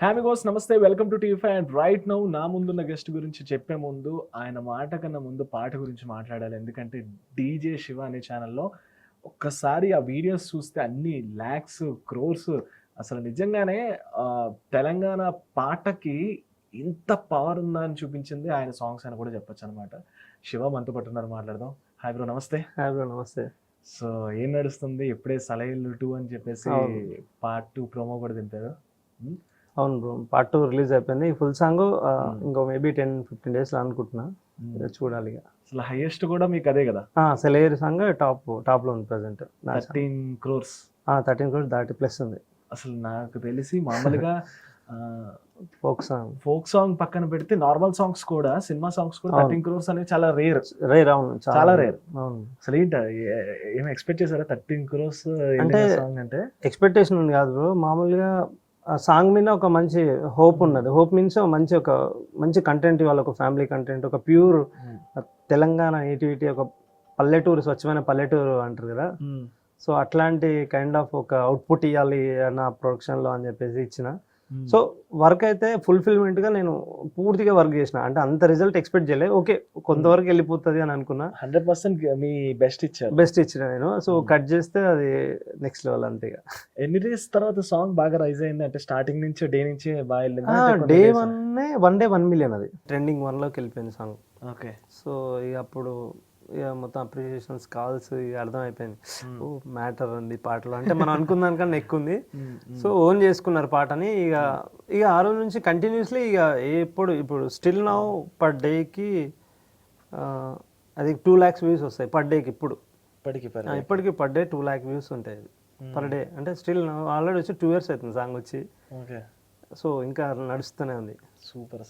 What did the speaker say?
హామిగోస్ నమస్తే. Welcome to TV5. And right now నా ముందున్న గెస్ట్ గురించి చెప్పే ముందు ఆయన మాట కన్నా ముందు పాట గురించి మాట్లాడాలి. ఎందుకంటే డీజే శివ అనే ఛానల్‌లో ఒక్కసారి ఆ వీడియోస్ చూస్తే అన్ని లాక్స్, క్రోర్స్ అసలు నిజంగానే తెలంగాణ పాటకి ఇంత పవర్ ఉందా అని చూపించింది ఆయన సాంగ్స్ అని కూడా చెప్పొచ్చనమాట. శివ మనతో పాటు ఉన్నారు, మాట్లాడదాం. హాయ్ బ్రో, నమస్తే. హాయ్ బ్రో, నమస్తే. సో ఏం నడుస్తుంది? ఎప్పుడే 'సలైలు 2' అని చెప్పేసి అవును. పార్ట్ 2 ప్రోమో కూడా దింపారు. హ్మ్. అవును బ్రో, పార్ట్ 2 రిలీజ్ అయిపోయింది. ఫుల్ సాంగ్ ఇంకో మేబీ 10-15 డేస్‌లో అనుకుంటున్నా. చూడాలి ఇక. అసలు హైయెస్ట్ కూడా మీకు అదే కదా, సెలయేరు సాంగ్ టాప్‌లో ఉంది ప్రెజెంట్. 13 crores. 13 crores దాటి ప్లస్ ఉంది. అసలు నాకు తెలిసి మామూలుగా ఫోక్ సాంగ్ ఫోక్ సాంగ్ పక్కన పెడితే నార్మల్ సాంగ్స్ కూడా, సినిమా సాంగ్స్ కూడా 13 crores అనేవి చాలా రేర్. అవును, చాలా రేర్. అవును. అసలు ఏంటి ఏం ఎక్స్పెక్ట్ చేశారా 13 crores అంటే సాంగ్ అంటే? ఎక్స్పెక్టేషన్ ఉంది కాదు బ్రో, మామూలుగా ఆ సాంగ్ మీద ఒక మంచి హోప్ ఉన్నది. హోప్ మీన్స్ ఒక మంచి కంటెంట్, ఇవాళ ఒక ఫ్యామిలీ కంటెంట్, ఒక ప్యూర్ తెలంగాణ నేటివిటీ, ఒక పల్లెటూరు, స్వచ్ఛమైన పల్లెటూరు అంటారు కదా. సో అట్లాంటి కైండ్ ఆఫ్ ఒక అవుట్పుట్ ఇవ్వాలి నా ప్రొడక్షన్లో అని చెప్పేసి ఇచ్చిన. సో వర్క్ అయితే ఫుల్ఫిల్మెంట్గా నేను పూర్తిగా వర్క్ చేసిన. అంటే అంత రిజల్ట్ ఎక్స్పెక్ట్ చేయలేదు. ఓకే, కొంతవరకు వెళ్ళిపోతుంది అని అనుకున్నా. 100% మీ బెస్ట్ ఇచ్చారు. బెస్ట్ ఇచ్చిన నేను. సో కట్ చేస్తే అది నెక్స్ట్ లెవెల్ అంతే. ఎన్ని డేస్ తర్వాత సాంగ్ బాగా రైజ్ అయింది? అంటే స్టార్టింగ్ నుంచి డే నుంచి బాగా వెళ్ళింది? డే 1 million అది ట్రెండింగ్ 1లోకి వెళ్ళిపోయింది సాంగ్. ఓకే. సో ఇక అప్పుడు ఇక మొత్తం అప్రిషియేషన్స్, కాల్స్ ఇక అర్థమైపోయింది. ఓ మ్యాటర్ ఉంది పాటలో, అంటే మనం అనుకున్న దానికన్నా ఎక్కువ ఉంది. సో ఓన్ చేసుకున్నారు పాటని. ఇక ఆ రోజు నుంచి కంటిన్యూస్లీ ఇక ఇప్పుడు స్టిల్ నౌ పర్ డేకి అది 2 lakhs వ్యూస్ వస్తాయి పర్ డేకి. ఇప్పటికి పర్ డే 2 lakh వ్యూస్ ఉంటాయి పర్ డే. అంటే స్టిల్ ఆల్రెడీ వచ్చి 2 years అవుతుంది సాంగ్ వచ్చి. ఓకే. సో ఇంకా నడుస్తూనే ఉంది. సూపర్.